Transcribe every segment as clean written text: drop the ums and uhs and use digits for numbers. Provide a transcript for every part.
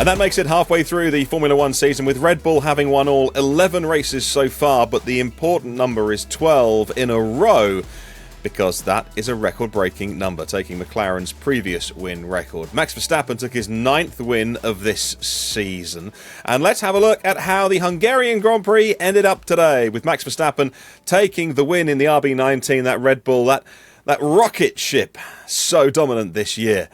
And that makes it halfway through the Formula One season, with Red Bull having won all 11 races so far, but the important number is 12 in a row, because that is a record-breaking number, taking McLaren's previous win record. Max Verstappen took his 9th win of this season. And let's have a look at how the Hungarian Grand Prix ended up today, with Max Verstappen taking the win in the RB19, that Red Bull, that rocket ship, so dominant this year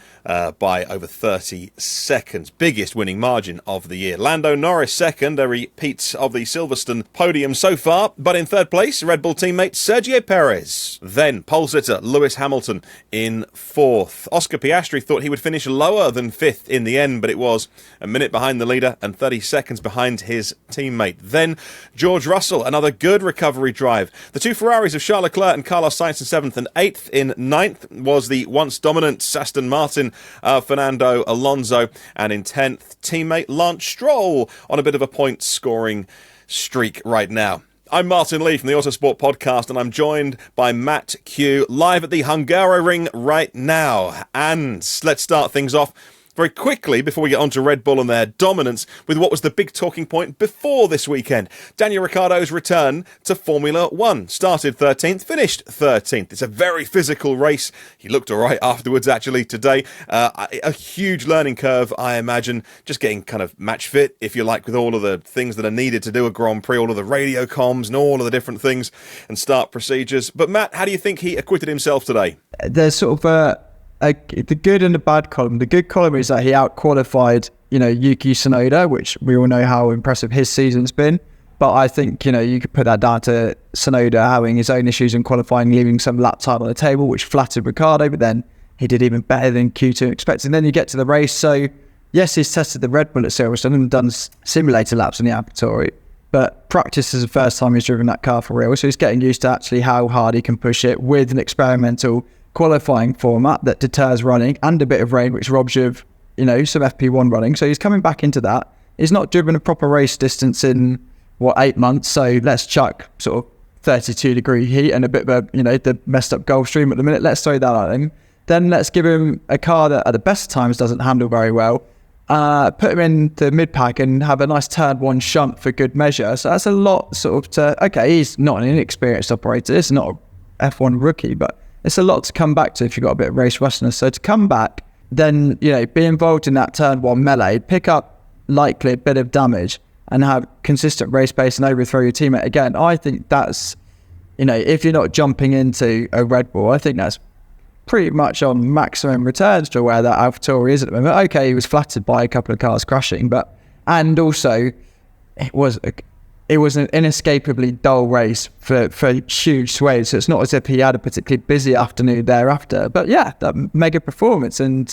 by over 30 seconds. Biggest winning margin of the year. Lando Norris second, a repeat of the Silverstone podium so far, but in third place, Red Bull teammate Sergio Perez. Then pole sitter Lewis Hamilton in fourth. Oscar Piastri thought he would finish lower than fifth in the end, but it was a minute behind the leader and 30 seconds behind his teammate. Then George Russell, another good recovery drive. The two Ferraris of Charles Leclerc and Carlos Sainz in seventh and eighth. In ninth was the once dominant Aston Martin Fernando Alonso, and in 10th, teammate Lance Stroll on a bit of a point-scoring streak right now. I'm Martyn Lee from the Autosport podcast, and I'm joined by Matt Kew live at the Hungaroring right now. And let's start things off very quickly, before we get on to Red Bull and their dominance, with what was the big talking point before this weekend. Daniel Ricciardo's return to Formula One. Started 13th, finished 13th. It's a very physical race. He looked all right afterwards, actually, today. A huge learning curve, I imagine. Just getting kind of match fit, if you like, with all of the things that are needed to do a Grand Prix, all of the radio comms and all of the different things and start procedures. But Matt, how do you think he acquitted himself today? There's sort of the good and the bad column. The good column is that he out-qualified, Yuki Tsunoda, which we all know how impressive his season's been. But I think, you could put that down to Tsunoda having his own issues in qualifying, leaving some lap time on the table, which flattered Ricciardo, but then he did even better than Q2 expected. And then you get to the race. So, yes, he's tested the Red Bull at Silverstone and done simulator laps on the AlphaTauri, but practice is the first time he's driven that car for real. So he's getting used to actually how hard he can push it with an experimental qualifying format that deters running and a bit of rain, which robs you of, some FP1 running. So he's coming back into that. He's not driven a proper race distance in, 8 months. So let's chuck sort of 32-degree heat and a bit of a, the messed up Gulfstream at the minute. Let's throw that at him. Then let's give him a car that at the best times doesn't handle very well. Put him in the mid-pack and have a nice turn one shunt for good measure. So that's a lot he's not an inexperienced operator. It's not an F1 rookie, but it's a lot to come back to if you've got a bit of race rustiness. So to come back, then, be involved in that turn one melee, pick up likely a bit of damage and have consistent race pace and overthrow your teammate again. I think that's, if you're not jumping into a Red Bull, I think that's pretty much on maximum returns to where that AlphaTauri is at the moment. Okay, he was flattered by a couple of cars crashing, and also it was an inescapably dull race for huge swathes. So it's not as if he had a particularly busy afternoon thereafter. But yeah, that mega performance. And,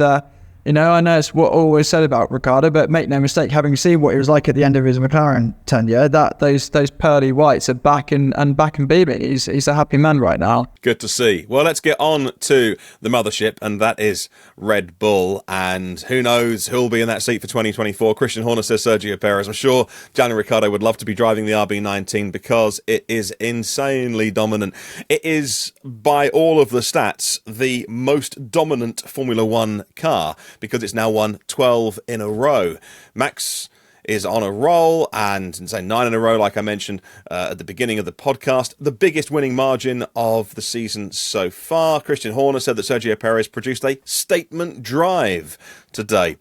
I know it's what always said about Ricciardo, but make no mistake, having seen what he was like at the end of his McLaren tenure, that those pearly whites are back and beaming. He's a happy man right now. Good to see. Well, let's get on to the mothership, and that is Red Bull. And who knows who'll be in that seat for 2024. Christian Horner says Sergio Perez. I'm sure Daniel Ricciardo would love to be driving the RB19 because it is insanely dominant. It is, by all of the stats, the most dominant Formula One car, because it's now won 12 in a row. Max is on a roll, and say 9 in a row, like I mentioned at the beginning of the podcast. The biggest winning margin of the season so far. Christian Horner said that Sergio Perez produced a statement drive today.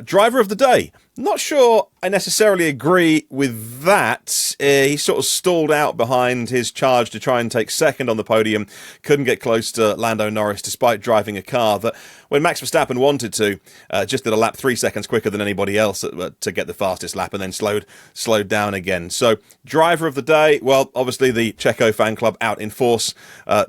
Driver of the day. Not sure I necessarily agree with that. He sort of stalled out behind his charge to try and take second on the podium. Couldn't get close to Lando Norris despite driving a car that, when Max Verstappen wanted to, just did a lap 3 seconds quicker than anybody else to get the fastest lap, and then slowed down again. So, driver of the day, well, obviously the Checo fan club out in force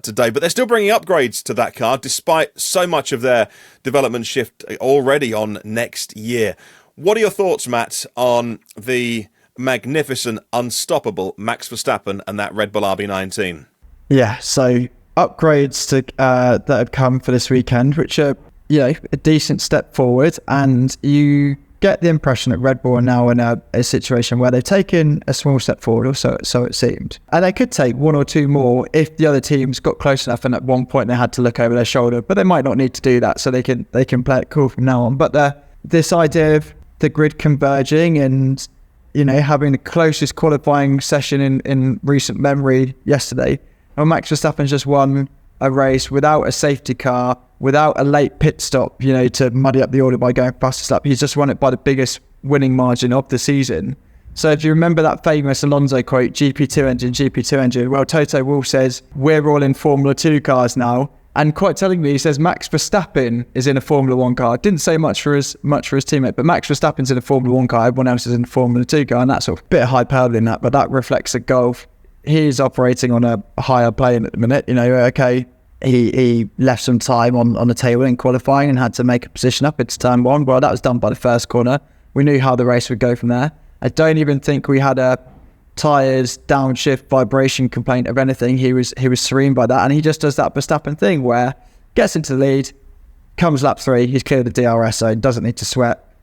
today, but they're still bringing upgrades to that car despite so much of their development shift already on next year. What are your thoughts, Matt, on the magnificent, unstoppable Max Verstappen and that Red Bull RB19? Yeah, so upgrades that have come for this weekend, which are, a decent step forward, and you get the impression that Red Bull are now in a situation where they've taken a small step forward, or so it seemed. And they could take one or two more if the other teams got close enough, and at one point they had to look over their shoulder, but they might not need to do that, so they can play it cool from now on. But this idea of the grid converging and, having the closest qualifying session in recent memory yesterday. And Max Verstappen's just won a race without a safety car, without a late pit stop, to muddy up the order by going fastest lap. He's just won it by the biggest winning margin of the season. So if you remember that famous Alonso quote, GP2 engine, well, Toto Wolff says, we're all in Formula 2 cars now. And quite tellingly, he says Max Verstappen is in a Formula 1 car. Didn't say much for his teammate, but Max Verstappen's in a Formula 1 car. Everyone else is in a Formula 2 car, and that's sort of a bit of hyperbole in that, but that reflects a Gulf. He's operating on a higher plane at the minute. Okay, he left some time on the table in qualifying and had to make a position up into turn one. Well, that was done by the first corner. We knew how the race would go from there. I don't even think we had a tyres downshift vibration complaint of anything. He was serene by that, and he just does that Verstappen thing where gets into the lead, comes lap 3, he's cleared the DRS zone, doesn't need to sweat.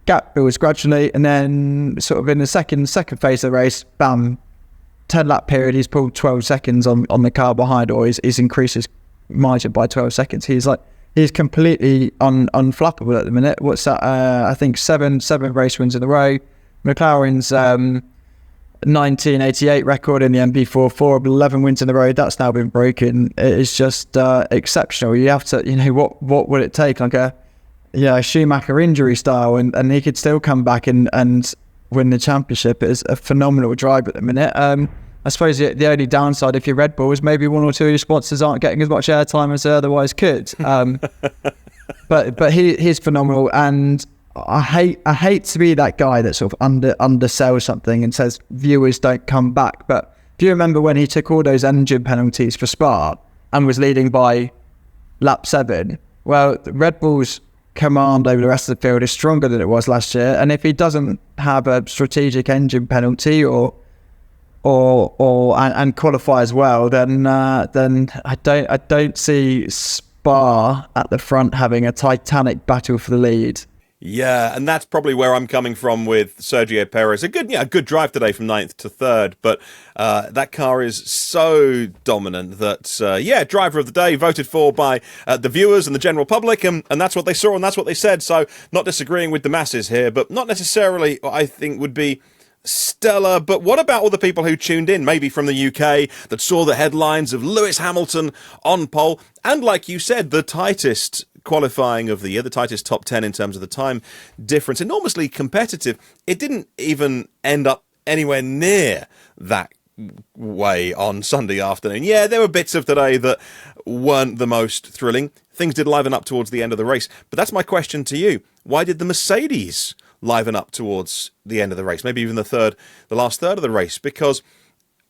Gap builds gradually, and then sort of in the second phase of the race, bam, 10 lap period, he's pulled 12 seconds on the car behind, or he's increased his margin by 12 seconds. He's completely unflappable at the minute. What's that? I think seven race wins in a row. McLaren's 1988 record in the MP4 11 wins in a row, that's now been broken. It is just exceptional. You have to, what would it take? Like a Schumacher injury style, and he could still come back and win the championship. It is a phenomenal drive at the minute. I suppose the only downside if you're Red Bull is maybe one or two of your sponsors aren't getting as much airtime as they otherwise could. But he's phenomenal, and I hate to be that guy that sort of undersells something and says viewers don't come back. But do you remember when he took all those engine penalties for Spa and was leading by lap 7? Well, Red Bull's command over the rest of the field is stronger than it was last year, and if he doesn't have a strategic engine penalty or qualify as well, then I don't see Spa at the front having a titanic battle for the lead. Yeah, and that's probably where I'm coming from with Sergio Perez. A good drive today from 9th to 3rd, but that car is so dominant that, driver of the day, voted for by the viewers and the general public, and that's what they saw and that's what they said. So not disagreeing with the masses here, but not necessarily what I think would be stellar. But what about all the people who tuned in, maybe from the UK, that saw the headlines of Lewis Hamilton on pole, and like you said, the tightest qualifying of the year, the tightest top 10 in terms of the time difference, enormously competitive. It didn't even end up anywhere near that way on Sunday afternoon. Yeah, there were bits of today that weren't the most thrilling. Things did liven up towards the end of the race, but that's my question to you. Why did the Mercedes liven up towards the end of the race, maybe even the last third of the race? Because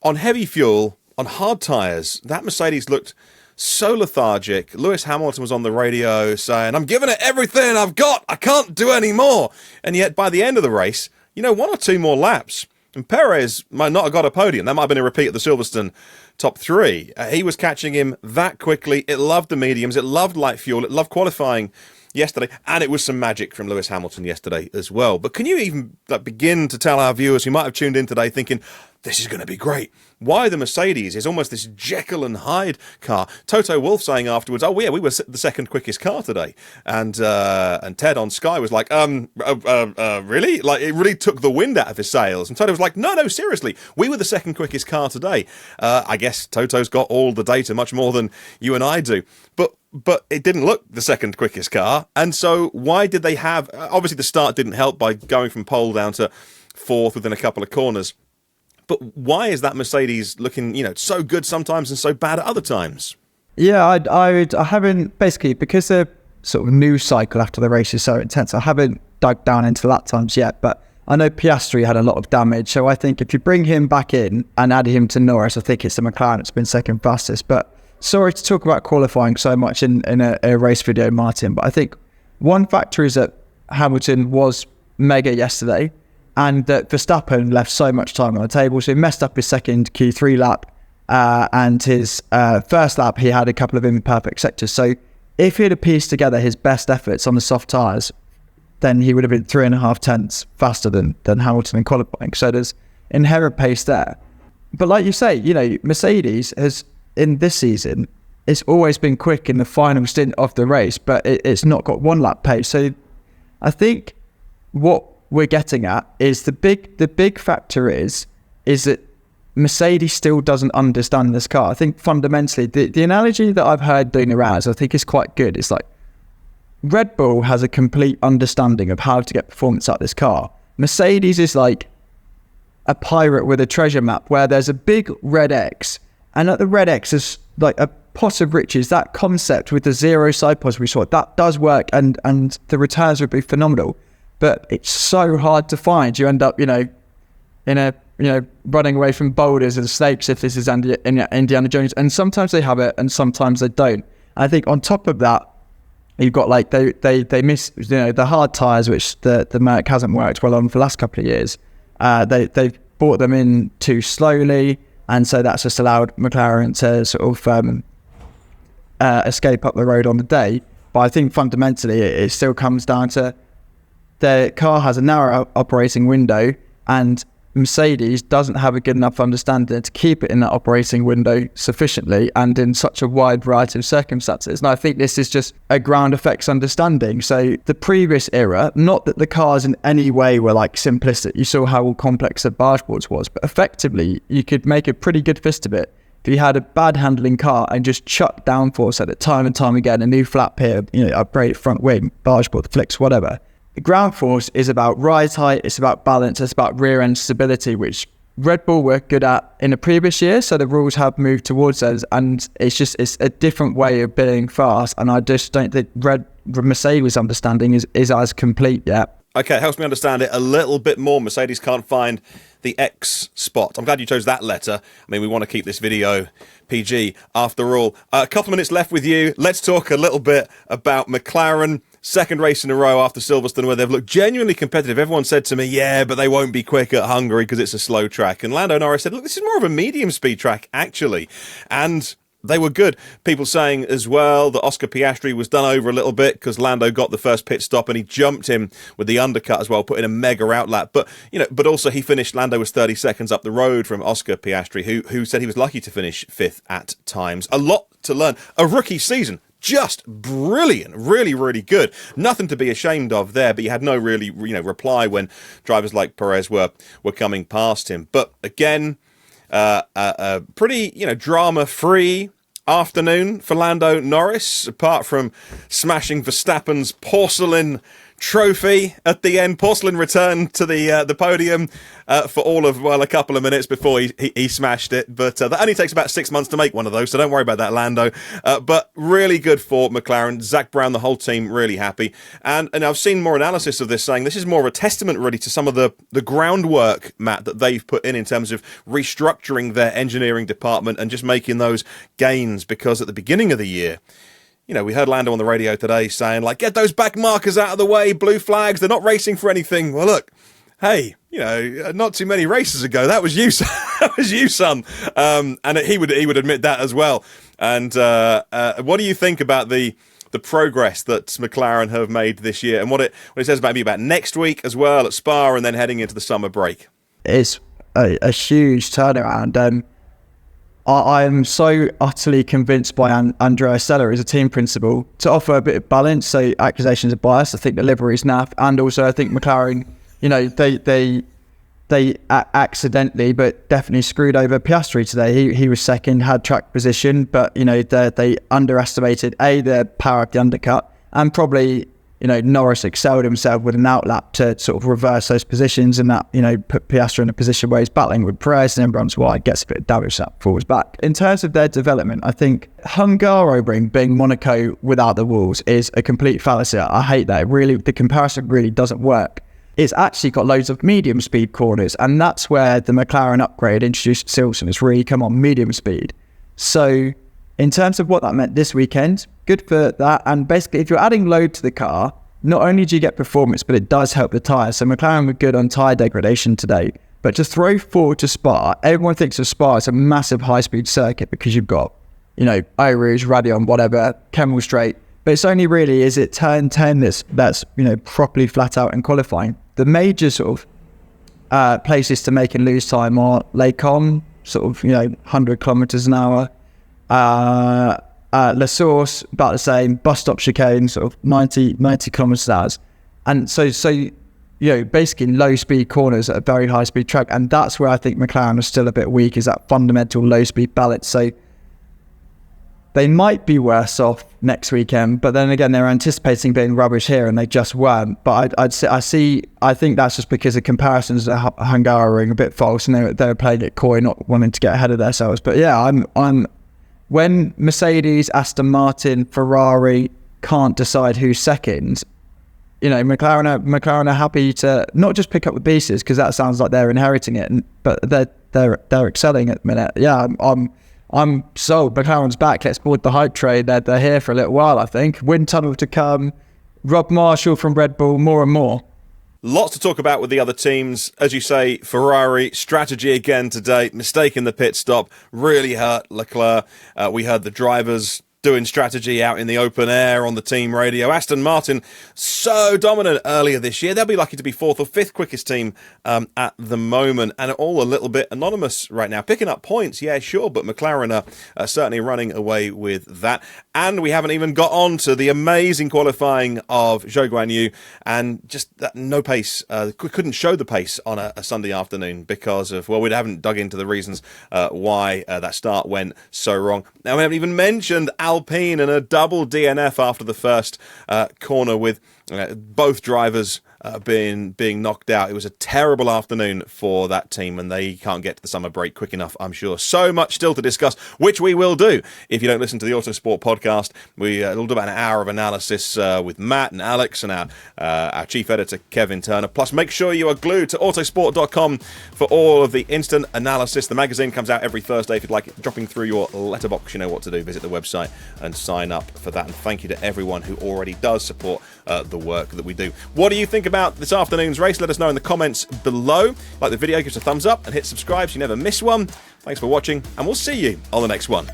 on heavy fuel, on hard tyres, that Mercedes looked so lethargic. Lewis Hamilton was on the radio saying, I'm giving it everything I've got, I can't do any more. And yet by the end of the race, one or two more laps, and Perez might not have got a podium. That might have been a repeat of the Silverstone top 3. He was catching him that quickly. It loved the mediums, it loved light fuel, it loved qualifying yesterday, and it was some magic from Lewis Hamilton yesterday as well. But can you even begin to tell our viewers who might have tuned in today thinking, this is going to be great, why the Mercedes is almost this Jekyll and Hyde car? Toto Wolff saying afterwards, oh yeah, we were the second quickest car today, and Ted on Sky was like, really? Like, it really took the wind out of his sails. And Toto was like, no, seriously, we were the second quickest car today. I guess Toto's got all the data much more than you and I do, but it didn't look the second quickest car. And so why did they have, obviously the start didn't help by going from pole down to 4th within a couple of corners. But why is that Mercedes looking, so good sometimes and so bad at other times? Yeah, I haven't, basically, because the sort of news cycle after the race is so intense, I haven't dug down into lap times yet, but I know Piastri had a lot of damage. So I think if you bring him back in and add him to Norris, I think it's the McLaren that's been second fastest. But sorry to talk about qualifying so much in a race video, Martin, but I think one factor is that Hamilton was mega yesterday, and that Verstappen left so much time on the table. So he messed up his second Q3 lap, and his first lap, he had a couple of imperfect sectors. So if he'd have pieced together his best efforts on the soft tyres, then he would have been 3.5 tenths faster than Hamilton in qualifying. So there's inherent pace there. But like you say, Mercedes has, in this season, it's always been quick in the final stint of the race, but it's not got one lap pace. So I think what we're getting at is the big factor is that Mercedes still doesn't understand this car. I think fundamentally, the analogy that I've heard doing around, I think is quite good. It's like Red Bull has a complete understanding of how to get performance out of this car. Mercedes is like a pirate with a treasure map where there's a big red X, and at the red X is like a pot of riches. That concept with the zero side pods we saw, that does work, and the returns would be phenomenal. But it's so hard to find. You end up, running away from boulders and snakes if this is Indiana Jones. And sometimes they have it, and sometimes they don't. I think on top of that, you've got like they miss the hard tyres, which the Merc hasn't worked well on for the last couple of years. They've brought them in too slowly, and so that's just allowed McLaren to sort of escape up the road on the day. But I think fundamentally it still comes down to the car has a narrow operating window, and Mercedes doesn't have a good enough understanding to keep it in that operating window sufficiently and in such a wide variety of circumstances. And I think this is just a ground effects understanding. So the previous era, not that the cars in any way were like simplistic, you saw how complex the bargeboards was, but effectively you could make a pretty good fist of it if you had a bad handling car and just chuck downforce at it time and time again, a new flap here, upgrade front wing, bargeboard, flicks, whatever. The ground force is about rise height, it's about balance, it's about rear end stability, which Red Bull were good at in the previous year. So the rules have moved towards those, and it's a different way of being fast. And I just don't think Mercedes' understanding is as complete yet. Okay, helps me understand it a little bit more. Mercedes can't find the X spot. I'm glad you chose that letter. I mean, we want to keep this video PG after all. A couple of minutes left with you. Let's talk a little bit about McLaren. Second race in a row after Silverstone where they've looked genuinely competitive. Everyone said to me, yeah, but they won't be quick at Hungary because it's a slow track. And Lando Norris said, look, this is more of a medium speed track, actually. And they were good. People saying as well that Oscar Piastri was done over a little bit because Lando got the first pit stop and he jumped him with the undercut as well, put in a mega outlap. But also he finished, Lando was 30 seconds up the road from Oscar Piastri, who said he was lucky to finish fifth at times. A lot to learn. A rookie season. Just brilliant, really, really good. Nothing to be ashamed of there, but you had no really, reply when drivers like Perez were coming past him. But again, a pretty, drama-free afternoon for Lando Norris, apart from smashing Verstappen's porcelain trophy at the end. Porcelain returned to the podium for all of, a couple of minutes before he smashed it. But that only takes about 6 months to make one of those, so don't worry about that, Lando. But really good for McLaren. Zach Brown, the whole team, really happy. And I've seen more analysis of this saying this is more of a testament, really, to some of the groundwork, Matt, that they've put in terms of restructuring their engineering department and just making those gains. Because at the beginning of the year, we heard Lando on the radio today saying, get those back markers out of the way, blue flags, they're not racing for anything. Well, look, hey, not too many races ago, that was you, that was you, son. And he would admit that as well. And what do you think about the progress that McLaren have made this year and what it says about next week as well at Spa and then heading into the summer break? It's a huge turnaround. I am so utterly convinced by Andrea Sella as a team principal to offer a bit of balance. So accusations of bias, I think the livery is naff, and also I think McLaren, they accidentally but definitely screwed over Piastri today. He was second, had track position, but they underestimated the power of the undercut, and probably Norris excelled himself with an outlap to sort of reverse those positions, and that put Piastri in a position where he's battling with Perez, and everyone's wide, gets a bit of damage that falls back. In terms of their development, I think Hungaroring being Monaco without the walls is a complete fallacy. I hate that. The comparison really doesn't work. It's actually got loads of medium speed corners, and that's where the McLaren upgrade introduced Silverstone has really come on medium speed. So in terms of what that meant this weekend, good for that. And basically, if you're adding load to the car, not only do you get performance, but it does help the tyres. So McLaren were good on tyre degradation today. But to throw forward to Spa, everyone thinks of Spa as a massive high-speed circuit because you've got, Eau Rouge, Radion, whatever, Kemmel Straight. But it's only really, is it turn 10 that's properly flat out in qualifying. The major sort of places to make and lose time are Les Combes, sort of, 100 kilometres an hour. La Source, about the same. Bus stop chicane, sort of 90 kilometres an hour. And so basically low speed corners at a very high speed track. And that's where I think McLaren are still a bit weak, is that fundamental low speed balance. So they might be worse off next weekend, but then again, they're anticipating being rubbish here, and they just weren't. But I think that's just because the comparisons to Hungary are a bit false, and they were playing it coy, not wanting to get ahead of themselves. But yeah, I'm when Mercedes, Aston Martin, Ferrari can't decide who's second, McLaren are happy to not just pick up the pieces, because that sounds like they're inheriting it, but they're excelling at the minute. Yeah, I'm sold. McLaren's back. Let's board the hype train. They're here for a little while, I think. Wind tunnel to come. Rob Marshall from Red Bull, more and more. Lots to talk about with the other teams. As you say, Ferrari, strategy again today. Mistake in the pit stop really hurt Leclerc. We heard the drivers doing strategy out in the open air on the team radio. Aston Martin, so dominant earlier this year. They'll be lucky to be 4th or 5th quickest team at the moment, and all a little bit anonymous right now. Picking up points, yeah, sure, but McLaren are certainly running away with that. And we haven't even got on to the amazing qualifying of Zhou Guanyu, and just that no pace. Couldn't show the pace on a Sunday afternoon because of, we haven't dug into the reasons why that start went so wrong. Now, we haven't even mentioned Alpine and a double DNF after the first corner, with both drivers being knocked out. It was a terrible afternoon for that team, and they can't get to the summer break quick enough, I'm sure. So much still to discuss, which we will do. If you don't listen to the Autosport podcast, we'll do about an hour of analysis with Matt and Alex and our chief editor, Kevin Turner. Plus, make sure you are glued to autosport.com for all of the instant analysis. The magazine comes out every Thursday. If you'd like it dropping through your letterbox, you know what to do. Visit the website and sign up for that. And thank you to everyone who already does support the work that we do. What do you think about this afternoon's race? Let us know in the comments below. Like the video, give us a thumbs up and hit subscribe so you never miss one. Thanks for watching, and we'll see you on the next one.